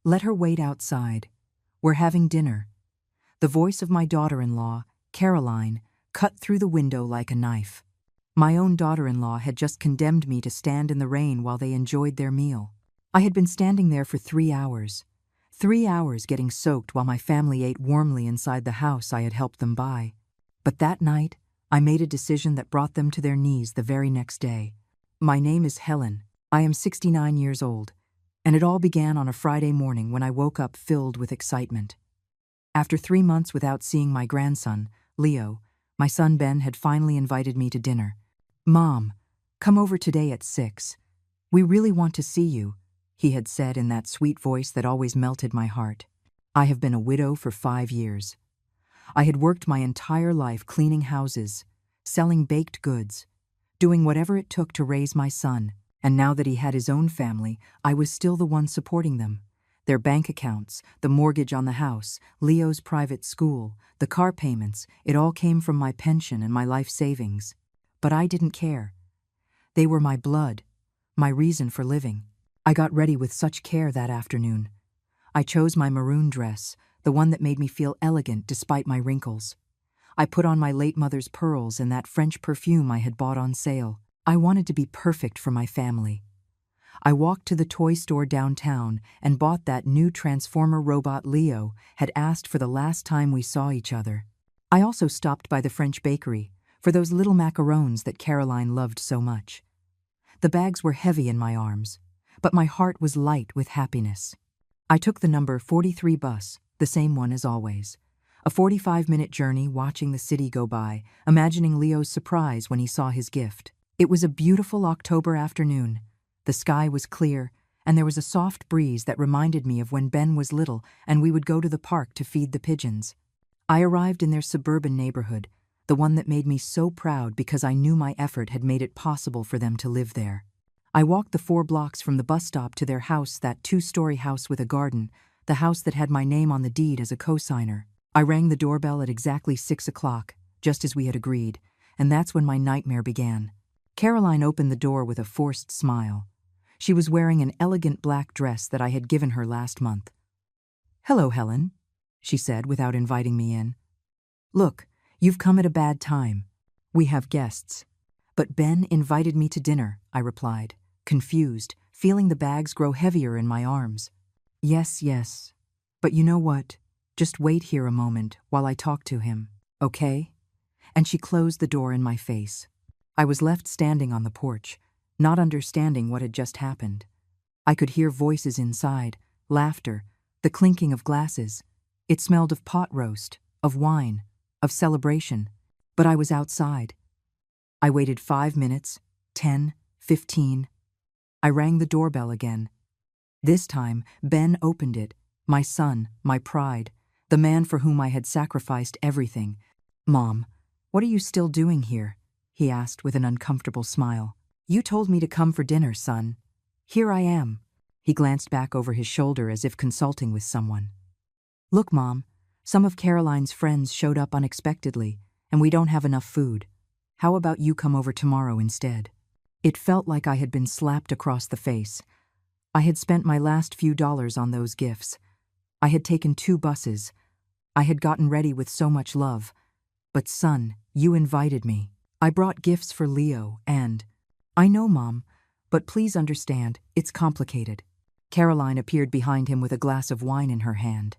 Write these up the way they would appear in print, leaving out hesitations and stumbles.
Let her wait outside. We're having dinner." The voice of my daughter-in-law, Caroline, cut through the window like a knife. My own daughter-in-law had just condemned me to stand in the rain while they enjoyed their meal. I had been standing there for 3 hours. 3 hours getting soaked while my family ate warmly inside the house I had helped them buy. But that night, I made a decision that brought them to their knees the very next day. My name is Helen. I am 69 years old, and it all began on a Friday morning when I woke up filled with excitement. After 3 months without seeing my grandson, Leo, my son Ben had finally invited me to dinner. "Mom, come over today at 6. We really want to see you," he had said in that sweet voice that always melted my heart. I have been a widow for 5 years. I had worked my entire life cleaning houses, selling baked goods, doing whatever it took to raise my son, and now that he had his own family, I was still the one supporting them. Their bank accounts, the mortgage on the house, Leo's private school, the car payments, it all came from my pension and my life savings. But I didn't care. They were my blood, my reason for living. I got ready with such care that afternoon. I chose my maroon dress, the one that made me feel elegant despite my wrinkles. I put on my late mother's pearls and that French perfume I had bought on sale. I wanted to be perfect for my family. I walked to the toy store downtown and bought that new Transformer robot Leo had asked for the last time we saw each other. I also stopped by the French bakery for those little macarons that Caroline loved so much. The bags were heavy in my arms, but my heart was light with happiness. I took the number 43 bus, the same one as always. A 45-minute journey watching the city go by, imagining Leo's surprise when he saw his gift. It was a beautiful October afternoon. The sky was clear, and there was a soft breeze that reminded me of when Ben was little and we would go to the park to feed the pigeons. I arrived in their suburban neighborhood, the one that made me so proud because I knew my effort had made it possible for them to live there. I walked the 4 blocks from the bus stop to their house, that 2-story house with a garden, the house that had my name on the deed as a co-signer. I rang the doorbell at exactly 6 o'clock, just as we had agreed, and that's when my nightmare began. Caroline opened the door with a forced smile. She was wearing an elegant black dress that I had given her last month. "Hello, Helen," she said without inviting me in. "Look, you've come at a bad time. We have guests." "But Ben invited me to dinner," I replied, confused, feeling the bags grow heavier in my arms. Yes, but you know what? Just wait here a moment while I talk to him, okay?" And she closed the door in my face. I was left standing on the porch, not understanding what had just happened. I could hear voices inside, laughter, the clinking of glasses. It smelled of pot roast, of wine, of celebration, but I was outside. I waited 5 minutes, 10, 15. I rang the doorbell again. This time, Ben opened it, my son, my pride, the man for whom I had sacrificed everything. "Mom, what are you still doing here?" he asked with an uncomfortable smile. "You told me to come for dinner, son. Here I am." He glanced back over his shoulder as if consulting with someone. "Look, Mom, some of Caroline's friends showed up unexpectedly, and we don't have enough food. How about you come over tomorrow instead?" It felt like I had been slapped across the face. I had spent my last few dollars on those gifts. I had taken 2 buses. I had gotten ready with so much love. But son, you invited me. I brought gifts for Leo and— "I know, Mom, but please understand, it's complicated." Caroline appeared behind him with a glass of wine in her hand.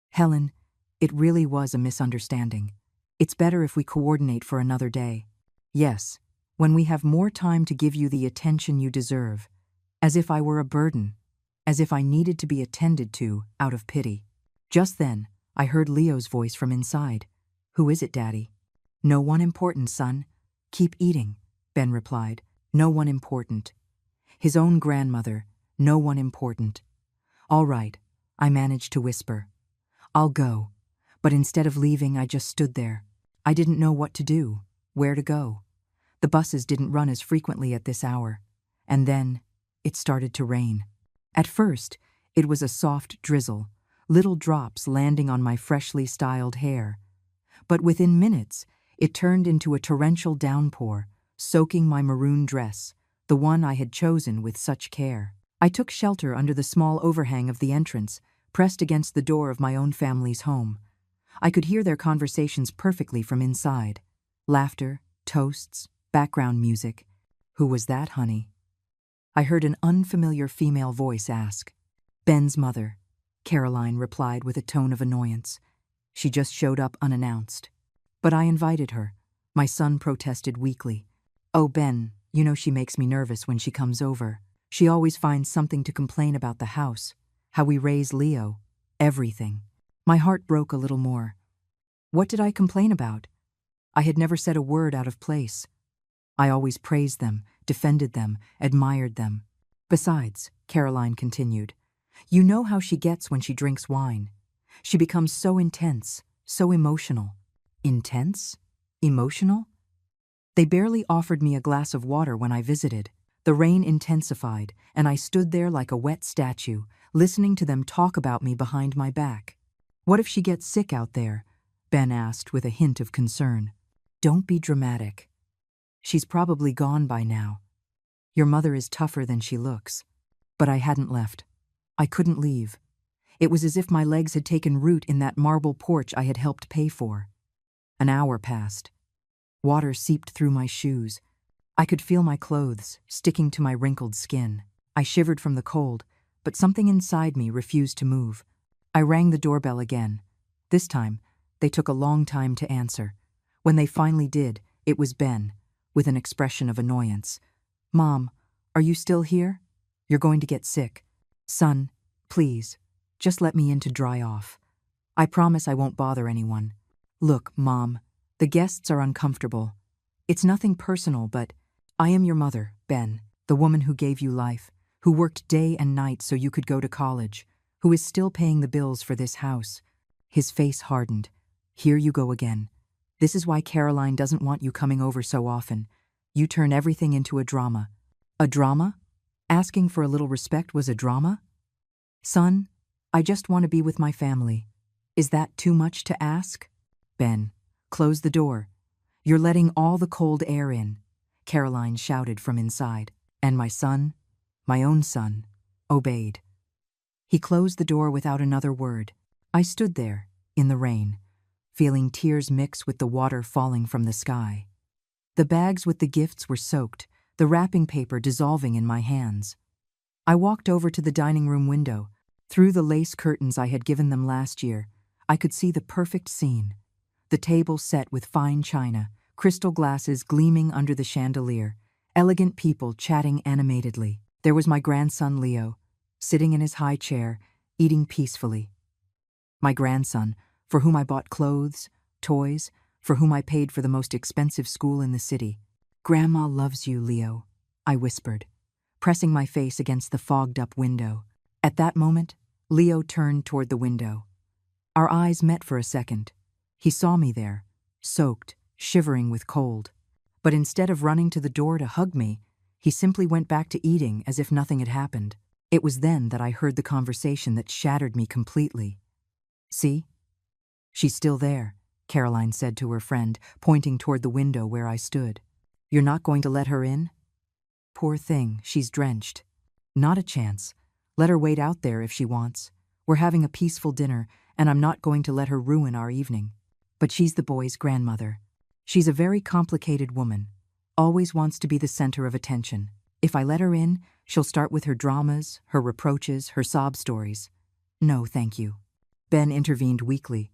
"Helen, it really was a misunderstanding. It's better if we coordinate for another day. Yes, when we have more time to give you the attention you deserve. As if I were a burden, as if I needed to be attended to out of pity." Just then, I heard Leo's voice from inside. "Who is it, Daddy?" "No one important, son. Keep eating," Ben replied. "No one important." His own grandmother, no one important. "All right," I managed to whisper. "I'll go." But instead of leaving, I just stood there. I didn't know what to do, where to go. The buses didn't run as frequently at this hour. And then, it started to rain. At first, it was a soft drizzle, little drops landing on my freshly styled hair. But within minutes, it turned into a torrential downpour, soaking my maroon dress, the one I had chosen with such care. I took shelter under the small overhang of the entrance, pressed against the door of my own family's home. I could hear their conversations perfectly from inside. Laughter, toasts, background music. "Who was that, honey?" I heard an unfamiliar female voice ask. "Ben's mother," Caroline replied with a tone of annoyance. "She just showed up unannounced." "But I invited her," my son protested weakly. "Oh, Ben, you know she makes me nervous when she comes over. She always finds something to complain about the house, how we raise Leo, everything." My heart broke a little more. What did I complain about? I had never said a word out of place. I always praised them, defended them, admired them. "Besides," Caroline continued, "you know how she gets when she drinks wine. She becomes so intense, so emotional." Intense? Emotional? They barely offered me a glass of water when I visited. The rain intensified, and I stood there like a wet statue, listening to them talk about me behind my back. "What if she gets sick out there?" Ben asked with a hint of concern. "Don't be dramatic. She's probably gone by now. Your mother is tougher than she looks." But I hadn't left. I couldn't leave. It was as if my legs had taken root in that marble porch I had helped pay for. An hour passed. Water seeped through my shoes. I could feel my clothes sticking to my wrinkled skin. I shivered from the cold, but something inside me refused to move. I rang the doorbell again. This time, they took a long time to answer. When they finally did, it was Ben, with an expression of annoyance. "Mom, are you still here? You're going to get sick. Son, please, just let me in to dry off. I promise I won't bother anyone. Look, Mom, the guests are uncomfortable. It's nothing personal, but I am your mother, Ben, the woman who gave you life, who worked day and night so you could go to college, who is still paying the bills for this house." His face hardened. "Here you go again. This is why Caroline doesn't want you coming over so often. You turn everything into a drama." "A drama? Asking for a little respect was a drama?" "Son, I just want to be with my family. Is that too much to ask?" "Ben, close the door. You're letting all the cold air in," Caroline shouted from inside. And my son, my own son, obeyed. He closed the door without another word. I stood there, in the rain, feeling tears mix with the water falling from the sky. The bags with the gifts were soaked, the wrapping paper dissolving in my hands. I walked over to the dining room window. Through the lace curtains I had given them last year, I could see the perfect scene. The table set with fine china, crystal glasses gleaming under the chandelier, elegant people chatting animatedly. There was my grandson Leo, sitting in his high chair, eating peacefully. My grandson, for whom I bought clothes, toys, for whom I paid for the most expensive school in the city. "Grandma loves you, Leo," I whispered, pressing my face against the fogged-up window. At that moment, Leo turned toward the window. Our eyes met for a second. He saw me there, soaked, shivering with cold. But instead of running to the door to hug me, he simply went back to eating as if nothing had happened. It was then that I heard the conversation that shattered me completely. "See? She's still there," Caroline said to her friend, pointing toward the window where I stood. "You're not going to let her in? Poor thing, she's drenched." "Not a chance. Let her wait out there if she wants. We're having a peaceful dinner, and I'm not going to let her ruin our evening." But she's the boy's grandmother. She's a very complicated woman, always wants to be the center of attention. If I let her in, she'll start with her dramas, her reproaches, her sob stories. "No, thank you." Ben intervened weakly.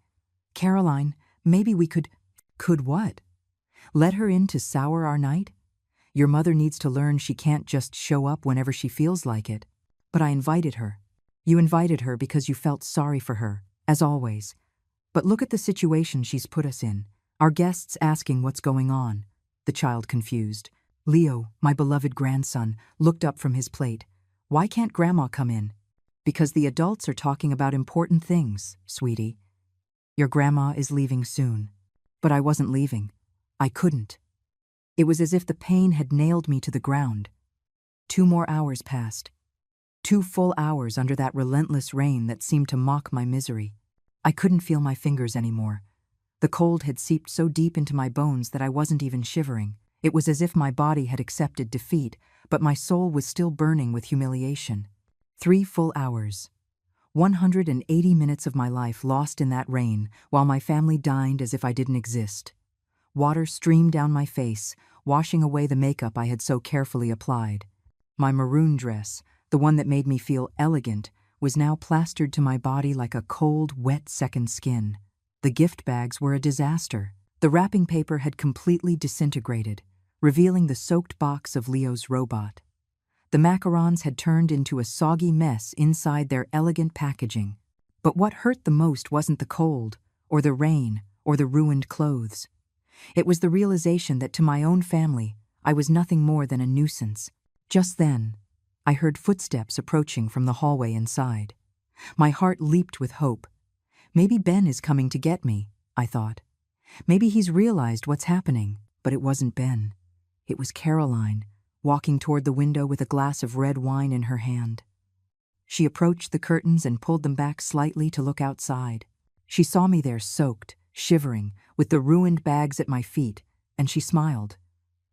"Caroline, maybe we could—" "Could what? Let her in to sour our night? Your mother needs to learn she can't just show up whenever she feels like it." "But I invited her." "You invited her because you felt sorry for her, as always. But look at the situation she's put us in. Our guests asking what's going on." The child confused. Leo, my beloved grandson, looked up from his plate. "Why can't Grandma come in?" "Because the adults are talking about important things, sweetie. Your grandma is leaving soon." But I wasn't leaving. I couldn't. It was as if the pain had nailed me to the ground. 2 more hours passed. 2 full hours under that relentless rain that seemed to mock my misery. I couldn't feel my fingers anymore. The cold had seeped so deep into my bones that I wasn't even shivering. It was as if my body had accepted defeat, but my soul was still burning with humiliation. 3 full hours. 180 minutes of my life lost in that rain while my family dined as if I didn't exist. Water streamed down my face, washing away the makeup I had so carefully applied. My maroon dress, the one that made me feel elegant, was now plastered to my body like a cold, wet second skin. The gift bags were a disaster. The wrapping paper had completely disintegrated, revealing the soaked box of Leo's robot. The macarons had turned into a soggy mess inside their elegant packaging. But what hurt the most wasn't the cold, or the rain, or the ruined clothes. It was the realization that to my own family, I was nothing more than a nuisance. Just then, I heard footsteps approaching from the hallway inside. My heart leaped with hope. Maybe Ben is coming to get me, I thought. Maybe he's realized what's happening, but it wasn't Ben. It was Caroline, walking toward the window with a glass of red wine in her hand. She approached the curtains and pulled them back slightly to look outside. She saw me there soaked, shivering, with the ruined bags at my feet, and she smiled.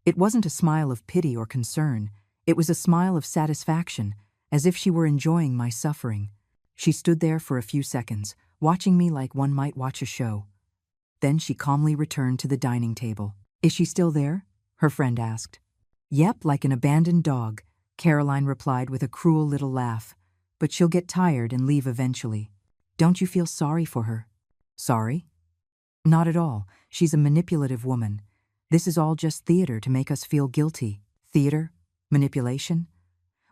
It wasn't a smile of pity or concern. It was a smile of satisfaction, as if she were enjoying my suffering. She stood there for a few seconds, watching me like one might watch a show. Then she calmly returned to the dining table. "Is she still there?" her friend asked. "Yep, like an abandoned dog," Caroline replied with a cruel little laugh. "But she'll get tired and leave eventually. Don't you feel sorry for her?" "Sorry?" "Not at all. She's a manipulative woman. This is all just theater to make us feel guilty." Theater? Manipulation?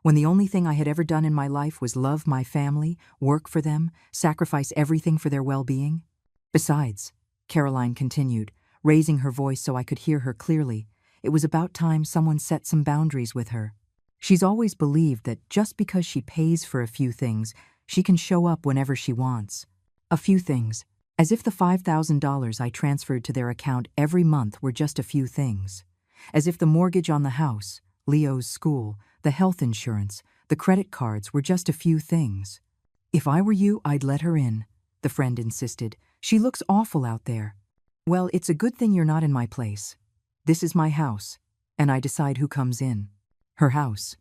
When the only thing I had ever done in my life was love my family, work for them, sacrifice everything for their well-being? Besides, Caroline continued, raising her voice so I could hear her clearly, it was about time someone set some boundaries with her. She's always believed that just because she pays for a few things, she can show up whenever she wants. A few things. As if the $5,000 I transferred to their account every month were just a few things. As if the mortgage on the house, Leo's school, the health insurance, the credit cards were just a few things. "If I were you, I'd let her in," the friend insisted. "She looks awful out there." "Well, it's a good thing you're not in my place. This is my house, and I decide who comes in." Her house.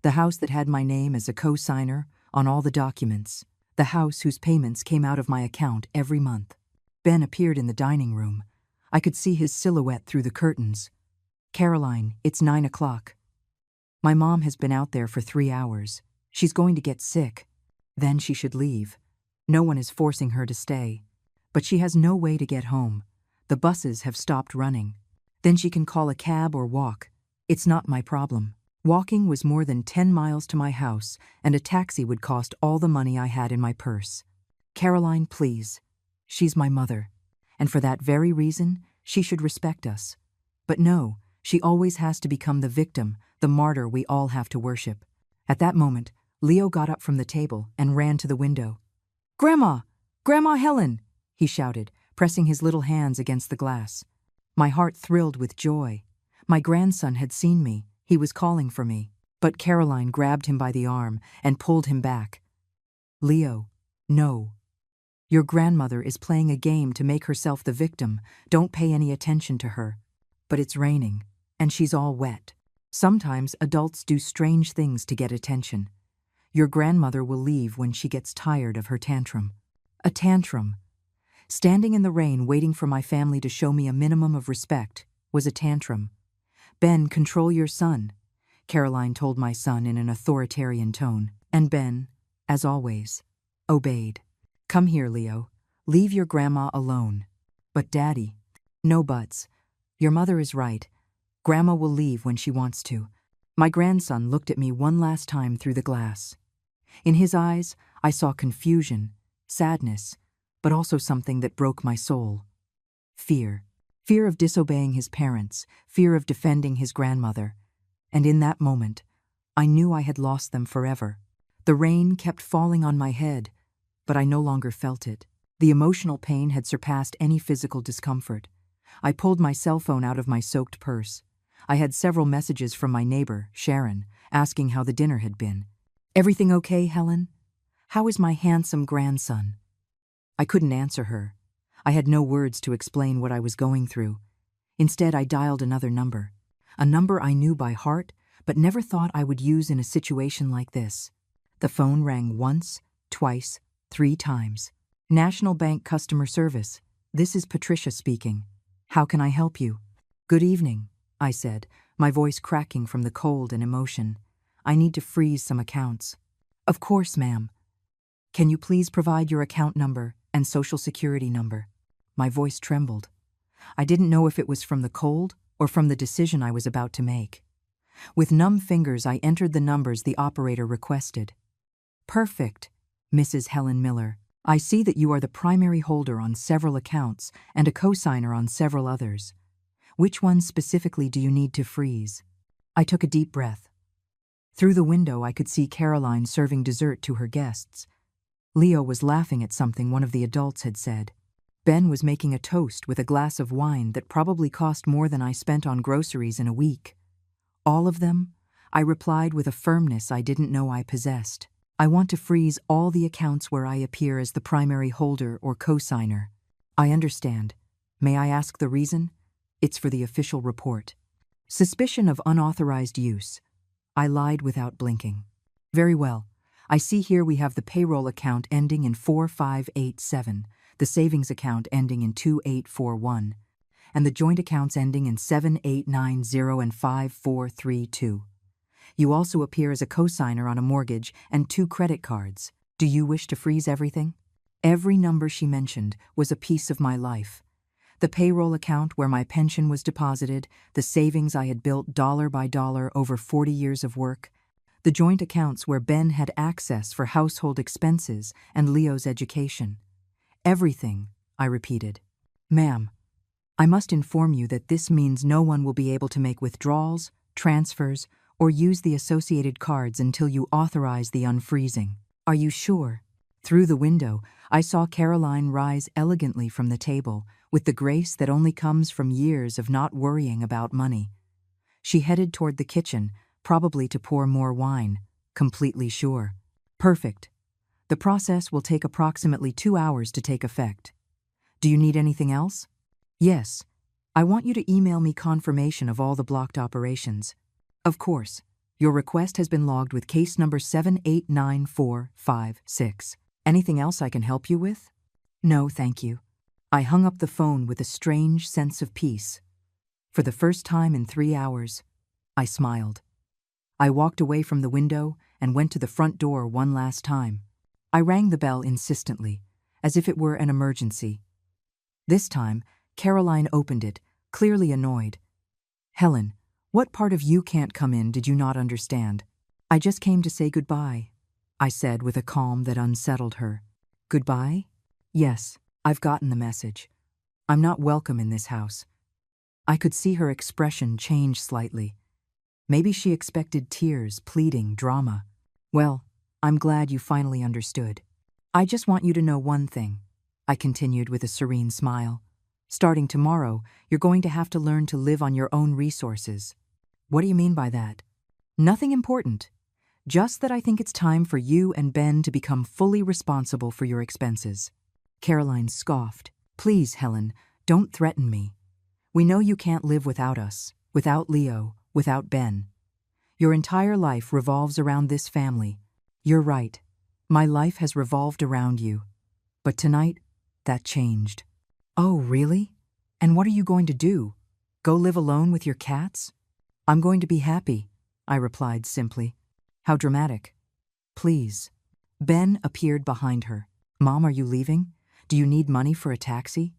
The house that had my name as a co-signer on all the documents. The house whose payments came out of my account every month. Ben appeared in the dining room. I could see his silhouette through the curtains. "Caroline, it's 9 o'clock. My mom has been out there for 3 hours. She's going to get sick. Then she should leave. No one is forcing her to stay. But she has no way to get home. The buses have stopped running. Then she can call a cab or walk. It's not my problem." Walking was more than 10 miles to my house, and a taxi would cost all the money I had in my purse. "Caroline, please. She's my mother. And for that very reason, she should respect us. But no, she always has to become the victim, the martyr we all have to worship." At that moment, Leo got up from the table and ran to the window. "Grandma! Grandma Helen!" he shouted, pressing his little hands against the glass. My heart thrilled with joy. My grandson had seen me. He was calling for me. But Caroline grabbed him by the arm and pulled him back. "Leo, no. Your grandmother is playing a game to make herself the victim. Don't pay any attention to her. But it's raining, and she's all wet. Sometimes adults do strange things to get attention. Your grandmother will leave when she gets tired of her tantrum." A tantrum. Standing in the rain waiting for my family to show me a minimum of respect was a tantrum. "Ben, control your son," Caroline told my son in an authoritarian tone. And Ben, as always, obeyed. "Come here, Leo. Leave your grandma alone." "But Daddy." "No buts. Your mother is right. Grandma will leave when she wants to." My grandson looked at me one last time through the glass. In his eyes, I saw confusion, sadness, but also something that broke my soul. Fear. Fear of disobeying his parents, fear of defending his grandmother. And in that moment, I knew I had lost them forever. The rain kept falling on my head, but I no longer felt it. The emotional pain had surpassed any physical discomfort. I pulled my cell phone out of my soaked purse. I had several messages from my neighbor, Sharon, asking how the dinner had been. "Everything okay, Helen? How is my handsome grandson?" I couldn't answer her. I had no words to explain what I was going through. Instead, I dialed another number. A number I knew by heart, but never thought I would use in a situation like this. The phone rang once, twice, 3 times. National Bank Customer Service. This is Patricia speaking. How can I help you? Good evening, I said, my voice cracking from the cold and emotion. I need to freeze some accounts. Of course, ma'am. Can you please provide your account number and social security number? My voice trembled. I didn't know if it was from the cold or from the decision I was about to make. With numb fingers, I entered the numbers the operator requested. Perfect, Mrs. Helen Miller. I see that you are the primary holder on several accounts and a cosigner on several others. Which ones specifically do you need to freeze? I took a deep breath. Through the window, I could see Caroline serving dessert to her guests. Leo was laughing at something one of the adults had said. Ben was making a toast with a glass of wine that probably cost more than I spent on groceries in a week. All of them? I replied with a firmness I didn't know I possessed. I want to freeze all the accounts where I appear as the primary holder or cosigner. I understand. May I ask the reason? It's for the official report. Suspicion of unauthorized use. I lied without blinking. Very well. I see here we have the payroll account ending in 4587, the savings account ending in 2841, and the joint accounts ending in 7890 and 5432. You also appear as a cosigner on a mortgage and 2 credit cards. Do you wish to freeze everything? Every number she mentioned was a piece of my life. The payroll account where my pension was deposited, the savings I had built dollar by dollar over 40 years of work, the joint accounts where Ben had access for household expenses and Leo's education. Everything, I repeated. Ma'am, I must inform you that this means no one will be able to make withdrawals, transfers, or use the associated cards until you authorize the unfreezing. Are you sure? Through the window, I saw Caroline rise elegantly from the table with the grace that only comes from years of not worrying about money. She headed toward the kitchen, probably to pour more wine, completely sure. Perfect. The process will take approximately 2 hours to take effect. Do you need anything else? Yes. I want you to email me confirmation of all the blocked operations. Of course. Your request has been logged with case number 789456. Anything else I can help you with? No, thank you. I hung up the phone with a strange sense of peace. For the first time in 3 hours, I smiled. I walked away from the window and went to the front door one last time. I rang the bell insistently, as if it were an emergency. This time, Caroline opened it, clearly annoyed. Helen, what part of you can't come in did you not understand? I just came to say goodbye, I said with a calm that unsettled her. Goodbye? Yes, I've gotten the message. I'm not welcome in this house. I could see her expression change slightly. Maybe she expected tears, pleading, drama. Well, I'm glad you finally understood. I just want you to know one thing, I continued with a serene smile. Starting tomorrow, you're going to have to learn to live on your own resources. What do you mean by that? Nothing important. Just that I think it's time for you and Ben to become fully responsible for your expenses. Caroline scoffed. Please, Helen, don't threaten me. We know you can't live without us, without Leo, without Ben. Your entire life revolves around this family. You're right. My life has revolved around you. But tonight, that changed. Oh, really? And what are you going to do? Go live alone with your cats? I'm going to be happy, I replied simply. How dramatic. Please. Ben appeared behind her. Mom, are you leaving? Do you need money for a taxi?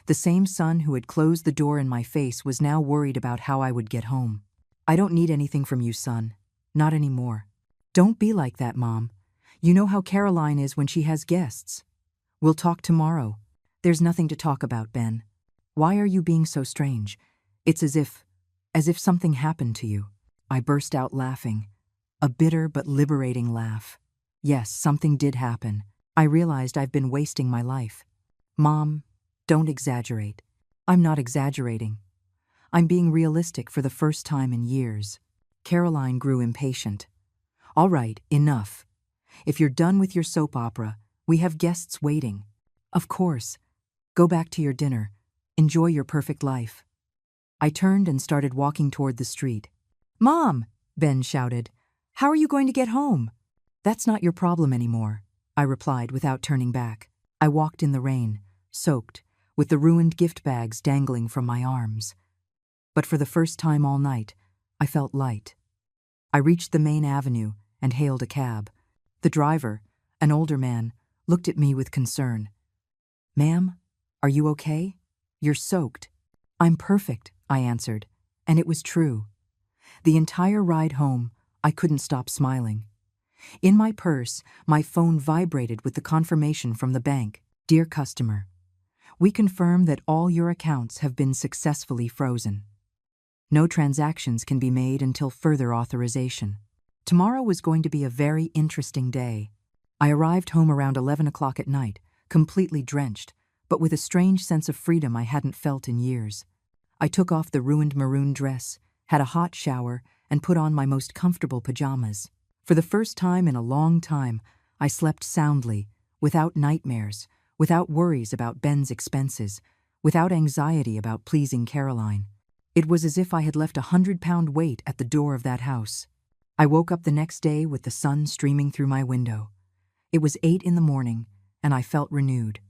The same son who had closed the door in my face was now worried about how I would get home. I don't need anything from you, son. Not anymore. Don't be like that, Mom. You know how Caroline is when she has guests. We'll talk tomorrow. There's nothing to talk about, Ben. Why are you being so strange? It's as if something happened to you. I burst out laughing. A bitter but liberating laugh. Yes, something did happen. I realized I've been wasting my life. Mom, don't exaggerate. I'm not exaggerating. I'm being realistic for the first time in years. Caroline grew impatient. All right, enough. If you're done with your soap opera, we have guests waiting. Of course. Go back to your dinner. Enjoy your perfect life. I turned and started walking toward the street. Mom, Ben shouted. How are you going to get home? That's not your problem anymore, I replied without turning back. I walked in the rain, soaked, with the ruined gift bags dangling from my arms. But for the first time all night, I felt light. I reached the main avenue and hailed a cab. The driver, an older man, looked at me with concern. "Ma'am, are you okay? You're soaked." "I'm perfect," I answered, and it was true. The entire ride home, I couldn't stop smiling. In my purse, my phone vibrated with the confirmation from the bank. "Dear customer, we confirm that all your accounts have been successfully frozen. No transactions can be made until further authorization." Tomorrow was going to be a very interesting day. I arrived home around 11 o'clock at night, completely drenched, but with a strange sense of freedom I hadn't felt in years. I took off the ruined maroon dress, had a hot shower, and put on my most comfortable pajamas. For the first time in a long time, I slept soundly, without nightmares, without worries about Ben's expenses, without anxiety about pleasing Caroline. It was as if I had left 100-pound weight at the door of that house. I woke up the next day with the sun streaming through my window. It was 8 in the morning, and I felt renewed.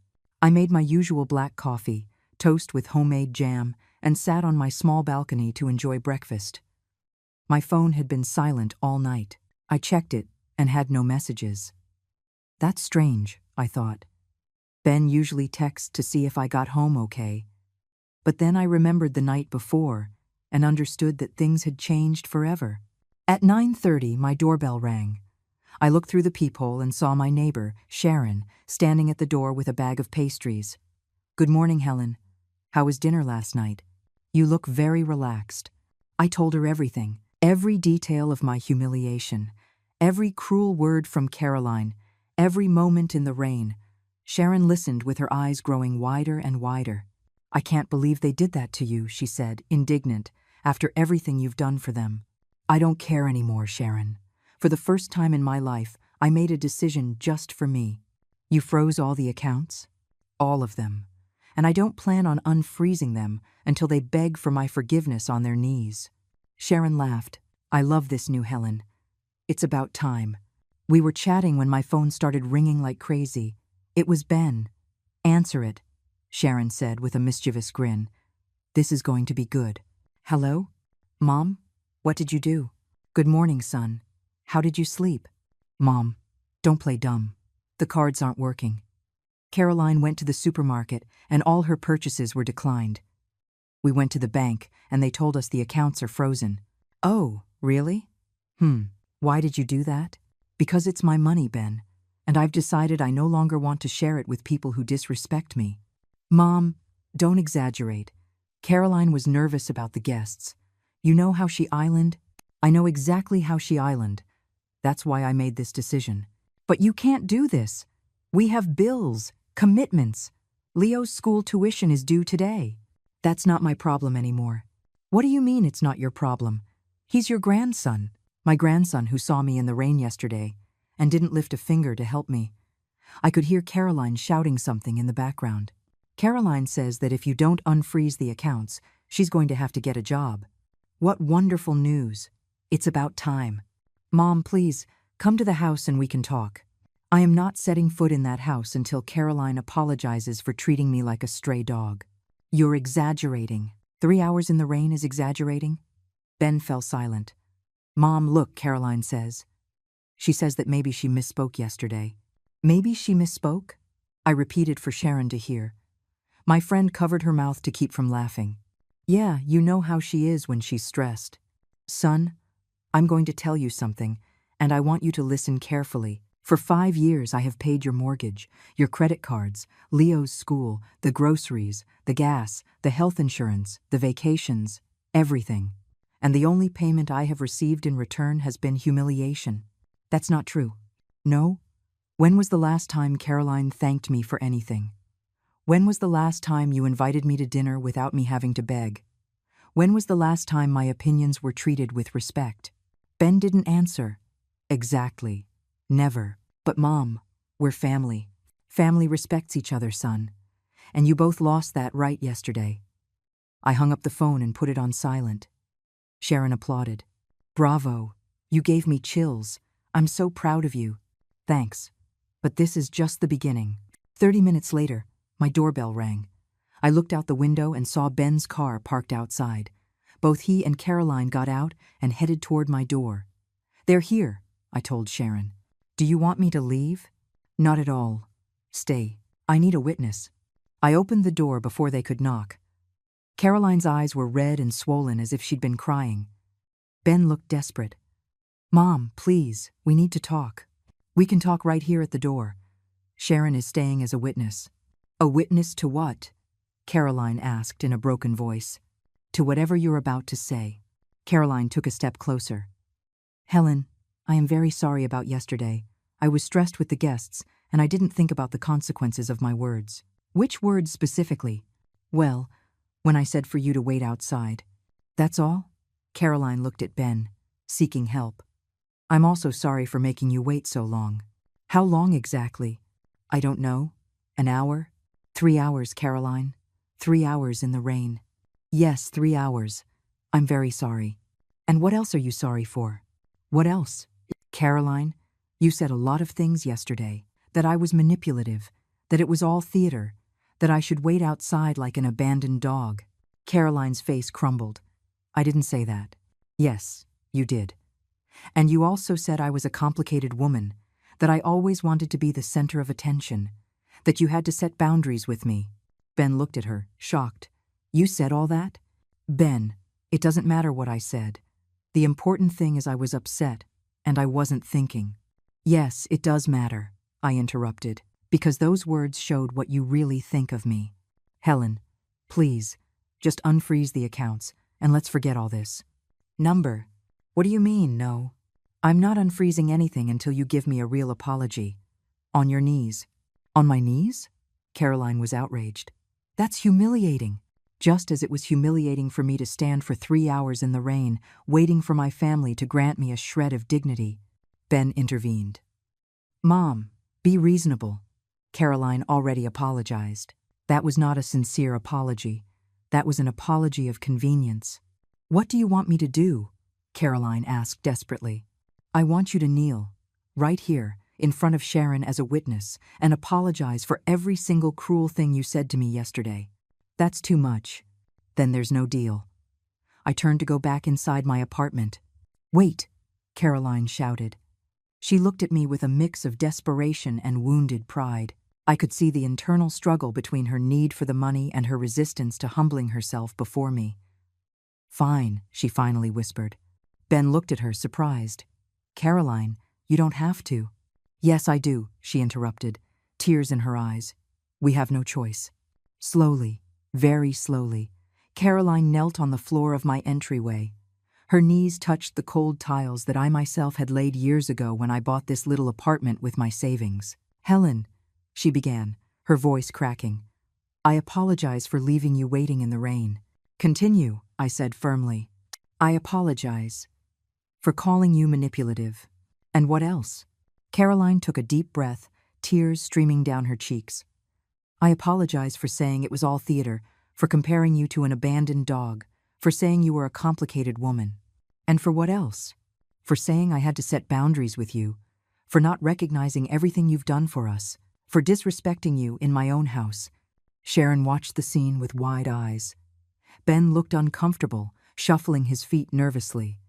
I made my usual black coffee, toast with homemade jam, and sat on my small balcony to enjoy breakfast. My phone had been silent all night. I checked it and had no messages. That's strange, I thought. Ben usually texts to see if I got home okay. But then I remembered the night before and understood that things had changed forever. At 9:30, my doorbell rang. I looked through the peephole and saw my neighbor, Sharon, standing at the door with a bag of pastries. "Good morning, Helen. How was dinner last night? You look very relaxed." I told her everything, every detail of my humiliation, every cruel word from Caroline, every moment in the rain. Sharon listened with her eyes growing wider and wider. "I can't believe they did that to you," she said, indignant, "after everything you've done for them." "I don't care anymore, Sharon. For the first time in my life, I made a decision just for me. You froze all the accounts? All of them. And I don't plan on unfreezing them until they beg for my forgiveness on their knees." Sharon laughed. "I love this new Helen. It's about time." We were chatting when my phone started ringing like crazy. It was Ben. "Answer it," Sharon said with a mischievous grin. "This is going to be good." "Hello? Mom? What did you do?" "Good morning, son. How did you sleep?" "Mom, don't play dumb. The cards aren't working." Caroline went to the supermarket and all her purchases were declined. We went to the bank and they told us the accounts are frozen. "Oh, really? Why did you do that?" "Because it's my money, Ben, and I've decided I no longer want to share it with people who disrespect me." "Mom, don't exaggerate. Caroline was nervous about the guests. You know how she island?" "I know exactly how she island. That's why I made this decision." "But you can't do this. We have bills, commitments. Leo's school tuition is due today." "That's not my problem anymore." "What do you mean it's not your problem? He's your grandson." "My grandson who saw me in the rain yesterday and didn't lift a finger to help me." I could hear Caroline shouting something in the background. "Caroline says that if you don't unfreeze the accounts, she's going to have to get a job." "What wonderful news. It's about time." "Mom, please, come to the house and we can talk." "I am not setting foot in that house until Caroline apologizes for treating me like a stray dog." "You're exaggerating." 3 hours in the rain is exaggerating?" Ben fell silent. "Mom, look," Caroline says. She says that maybe she misspoke yesterday. "Maybe she misspoke?" I repeated for Sharon to hear. My friend covered her mouth to keep from laughing. "Yeah, you know how she is when she's stressed." "Son, I'm going to tell you something, and I want you to listen carefully. For 5 years I have paid your mortgage, your credit cards, Leo's school, the groceries, the gas, the health insurance, the vacations, everything. And the only payment I have received in return has been humiliation." "That's not true." "No? When was the last time Caroline thanked me for anything? When was the last time you invited me to dinner without me having to beg? When was the last time my opinions were treated with respect?" Ben didn't answer. "Exactly. Never. But Mom, we're family. Family respects each other, son. And you both lost that right yesterday." I hung up the phone and put it on silent. Sharon applauded. "Bravo. You gave me chills. I'm so proud of you." Thanks. But this is just the beginning. 30 minutes later, my doorbell rang. I looked out the window and saw Ben's car parked outside. Both he and Caroline got out and headed toward my door. They're here, I told Sharon. Do you want me to leave? Not at all. Stay. I need a witness. I opened the door before they could knock. Caroline's eyes were red and swollen as if she'd been crying. Ben looked desperate. Mom, please, we need to talk. We can talk right here at the door. Sharon is staying as a witness. A witness to what? Caroline asked in a broken voice. To whatever you're about to say. Caroline took a step closer. Helen, I am very sorry about yesterday. I was stressed with the guests, and I didn't think about the consequences of my words. Which words specifically? Well, when I said for you to wait outside. That's all? Caroline looked at Ben, seeking help. I'm also sorry for making you wait so long. How long exactly? I don't know. An hour? 3 hours, Caroline. 3 hours in the rain. Yes, 3 hours. I'm very sorry. And what else are you sorry for? What else? Caroline, you said a lot of things yesterday. That I was manipulative. That it was all theater. That I should wait outside like an abandoned dog. Caroline's face crumbled. I didn't say that. Yes, you did. And you also said I was a complicated woman. That I always wanted to be the center of attention. That you had to set boundaries with me. Ben looked at her, shocked. You said all that? Ben, it doesn't matter what I said. The important thing is I was upset, and I wasn't thinking. Yes, it does matter, I interrupted, because those words showed what you really think of me. Helen, please, just unfreeze the accounts, and let's forget all this. Number, what do you mean, no? I'm not unfreezing anything until you give me a real apology. On your knees. On my knees? Caroline was outraged. That's humiliating. Just as it was humiliating for me to stand for 3 hours in the rain, waiting for my family to grant me a shred of dignity. Ben intervened. Mom, be reasonable. Caroline already apologized. That was not a sincere apology. That was an apology of convenience. What do you want me to do? Caroline asked desperately. I want you to kneel, right here, in front of Sharon as a witness, and apologize for every single cruel thing you said to me yesterday. That's too much. Then there's no deal. I turned to go back inside my apartment. Wait, Caroline shouted. She looked at me with a mix of desperation and wounded pride. I could see the internal struggle between her need for the money and her resistance to humbling herself before me. Fine, she finally whispered. Ben looked at her, surprised. Caroline, you don't have to. Yes, I do, she interrupted, tears in her eyes. We have no choice. Slowly, very slowly, Caroline knelt on the floor of my entryway. Her knees touched the cold tiles that I myself had laid years ago when I bought this little apartment with my savings. Helen, she began, her voice cracking. I apologize for leaving you waiting in the rain. Continue, I said firmly. I apologize for calling you manipulative. And what else? Caroline took a deep breath, tears streaming down her cheeks. I apologize for saying it was all theater, for comparing you to an abandoned dog, for saying you were a complicated woman. And for what else? For saying I had to set boundaries with you, for not recognizing everything you've done for us, for disrespecting you in my own house. Sharon watched the scene with wide eyes. Ben looked uncomfortable, shuffling his feet nervously.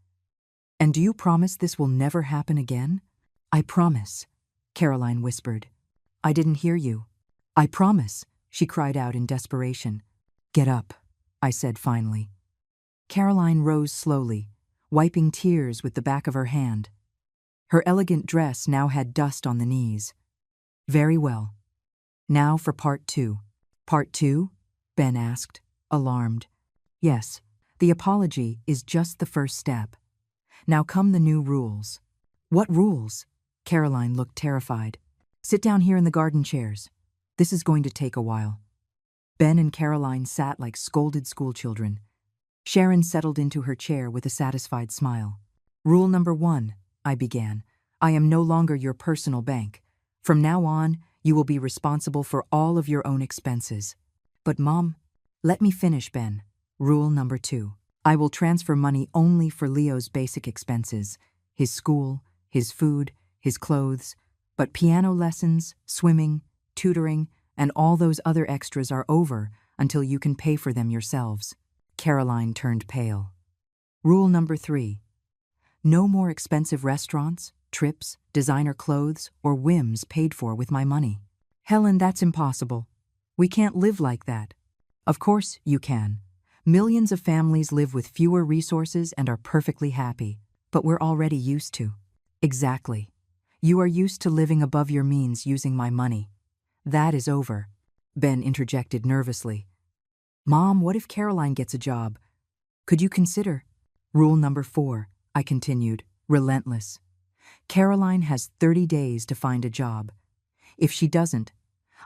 And do you promise this will never happen again? I promise, Caroline whispered. I didn't hear you. I promise, she cried out in desperation. Get up, I said finally. Caroline rose slowly, wiping tears with the back of her hand. Her elegant dress now had dust on the knees. Very well. Now for part 2. Part 2? Ben asked, alarmed. Yes, the apology is just the first step. Now come the new rules. What rules? Caroline looked terrified. Sit down here in the garden chairs. This is going to take a while. Ben and Caroline sat like scolded schoolchildren. Sharon settled into her chair with a satisfied smile. Rule number 1, I began. I am no longer your personal bank. From now on, you will be responsible for all of your own expenses. But Mom, let me finish, Ben. Rule number 2. I will transfer money only for Leo's basic expenses. His school, his food, his clothes. But piano lessons, swimming, tutoring, and all those other extras are over until you can pay for them yourselves. Caroline turned pale. Rule number 3. No more expensive restaurants, trips, designer clothes, or whims paid for with my money. Helen, that's impossible. We can't live like that. Of course you can. Millions of families live with fewer resources and are perfectly happy, but we're already used to. Exactly. You are used to living above your means using my money. That is over. Ben interjected nervously. Mom, what if Caroline gets a job? Could you consider? Rule number 4, I continued, relentless. Caroline has 30 days to find a job. If she doesn't,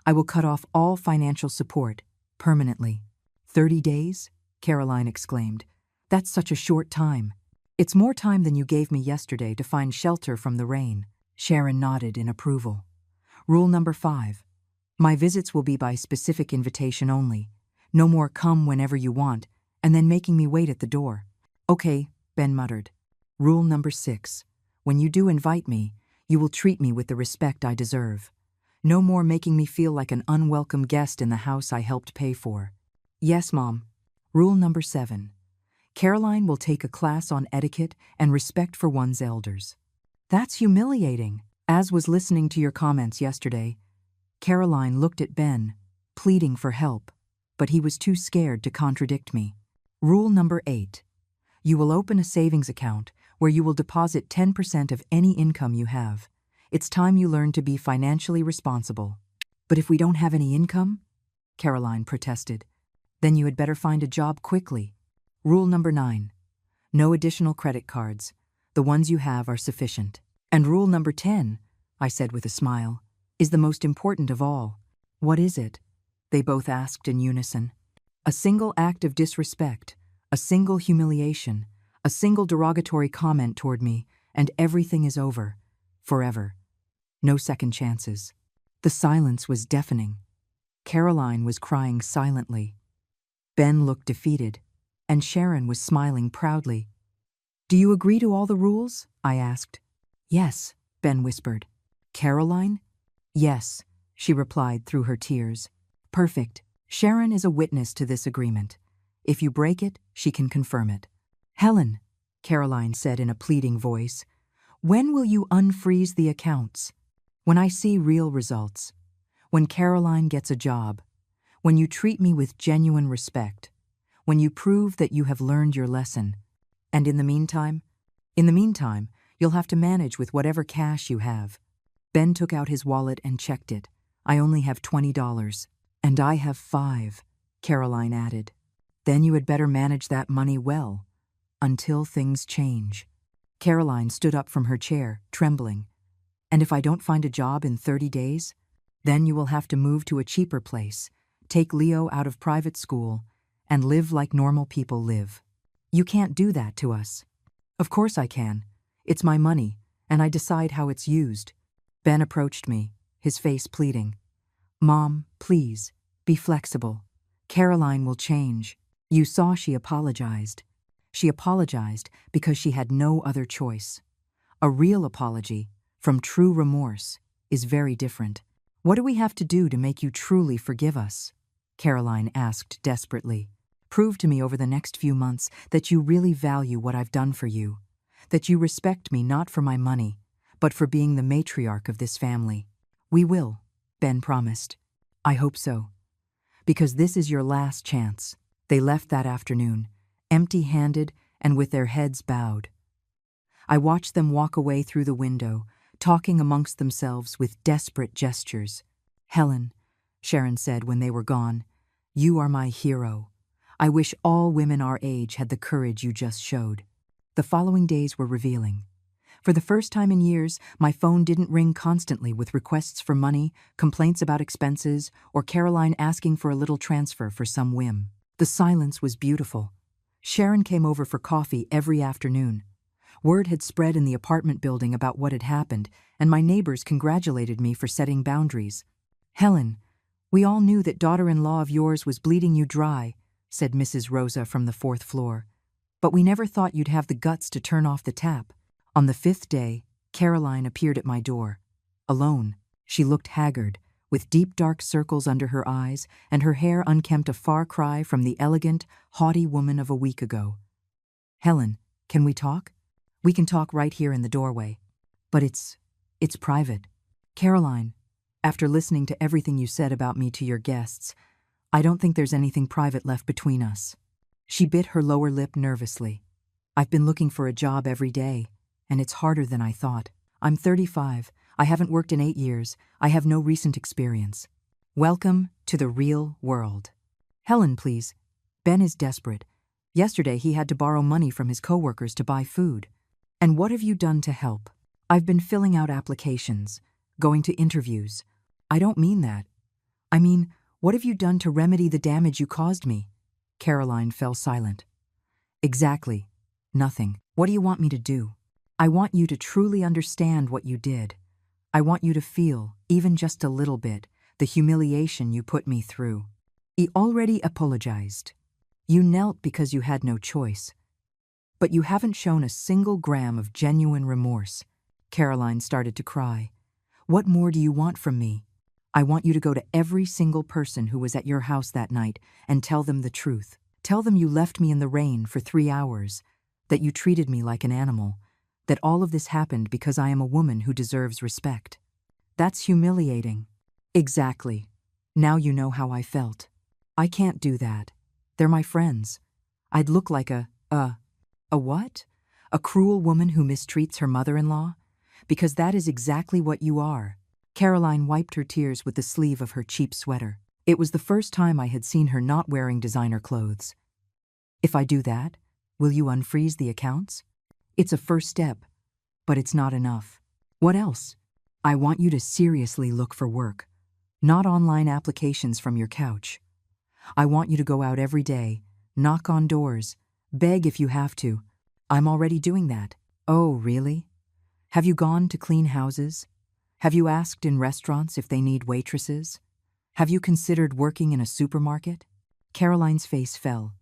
I will cut off all financial support, permanently. 30 days? Caroline exclaimed. That's such a short time. It's more time than you gave me yesterday to find shelter from the rain. Sharon nodded in approval. Rule number 5. My visits will be by specific invitation only. No more come whenever you want, and then making me wait at the door. Okay, Ben muttered. Rule number 6. When you do invite me, you will treat me with the respect I deserve. No more making me feel like an unwelcome guest in the house I helped pay for. Yes, Mom. Rule number 7. Caroline will take a class on etiquette and respect for one's elders. That's humiliating. As was listening to your comments yesterday, Caroline looked at Ben, pleading for help, but he was too scared to contradict me. Rule number 8. You will open a savings account where you will deposit 10% of any income you have. It's time you learn to be financially responsible. But if we don't have any income? Caroline protested. Then you had better find a job quickly. Rule number 9. No additional credit cards. The ones you have are sufficient. And rule number 10, I said with a smile, is the most important of all. What is it? They both asked in unison. A single act of disrespect, a single humiliation, a single derogatory comment toward me, and everything is over. Forever. No second chances. The silence was deafening. Caroline was crying silently. Ben looked defeated, and Sharon was smiling proudly. Do you agree to all the rules? I asked. Yes, Ben whispered. Caroline? Yes, she replied through her tears. Perfect. Sharon is a witness to this agreement. If you break it, she can confirm it. Helen, Caroline said in a pleading voice, when will you unfreeze the accounts? When I see real results. When Caroline gets a job. When you treat me with genuine respect. When you prove that you have learned your lesson. And in the meantime, you'll have to manage with whatever cash you have. Ben took out his wallet and checked it. I only have $20. And I have 5, Caroline added. Then you had better manage that money well, until things change. Caroline stood up from her chair, trembling. And if I don't find a job in 30 days? Then you will have to move to a cheaper place, take Leo out of private school, and live like normal people live. You can't do that to us. Of course I can. It's my money, and I decide how it's used. Ben approached me, his face pleading. Mom, please, be flexible. Caroline will change. You saw she apologized. She apologized because she had no other choice. A real apology, from true remorse, is very different. What do we have to do to make you truly forgive us? Caroline asked desperately. Prove to me over the next few months that you really value what I've done for you, that you respect me not for my money, but for being the matriarch of this family. We will, Ben promised. I hope so. Because this is your last chance. They left that afternoon, empty-handed and with their heads bowed. I watched them walk away through the window, talking amongst themselves with desperate gestures. Helen, Sharon said when they were gone, you are my hero. I wish all women our age had the courage you just showed. The following days were revealing. For the first time in years, my phone didn't ring constantly with requests for money, complaints about expenses, or Caroline asking for a little transfer for some whim. The silence was beautiful. Sharon came over for coffee every afternoon. Word had spread in the apartment building about what had happened, and my neighbors congratulated me for setting boundaries. Helen, we all knew that daughter-in-law of yours was bleeding you dry, said Mrs. Rosa from the 4th floor. But we never thought you'd have the guts to turn off the tap. On the 5th day, Caroline appeared at my door. alone. She looked haggard, with deep dark circles under her eyes and her hair unkempt, a far cry from the elegant, haughty woman of a week ago. Helen, can we talk? We can talk right here in the doorway. But it's private. Caroline, after listening to everything you said about me to your guests, I don't think there's anything private left between us. She bit her lower lip nervously. I've been looking for a job every day, and it's harder than I thought. I'm 35. I haven't worked in 8 years. I have no recent experience. Welcome to the real world. Helen, please. Ben is desperate. Yesterday he had to borrow money from his coworkers to buy food. And what have you done to help? I've been filling out applications, going to interviews. I don't mean that. I mean, what have you done to remedy the damage you caused me? Caroline fell silent. Exactly. Nothing. What do you want me to do? I want you to truly understand what you did. I want you to feel, even just a little bit, the humiliation you put me through. He already apologized. You knelt because you had no choice. But you haven't shown a single gram of genuine remorse. Caroline started to cry. What more do you want from me? I want you to go to every single person who was at your house that night and tell them the truth. Tell them you left me in the rain for 3 hours, that you treated me like an animal, that all of this happened because I am a woman who deserves respect. That's humiliating. Exactly. Now you know how I felt. I can't do that. They're my friends. I'd look like a what? A cruel woman who mistreats her mother-in-law? Because that is exactly what you are. Caroline wiped her tears with the sleeve of her cheap sweater. It was the first time I had seen her not wearing designer clothes. If I do that, will you unfreeze the accounts? It's a first step, but it's not enough. What else? I want you to seriously look for work, not online applications from your couch. I want you to go out every day, knock on doors, beg if you have to. I'm already doing that. Oh, really? Have you gone to clean houses? Have you asked in restaurants if they need waitresses? Have you considered working in a supermarket? Caroline's face fell.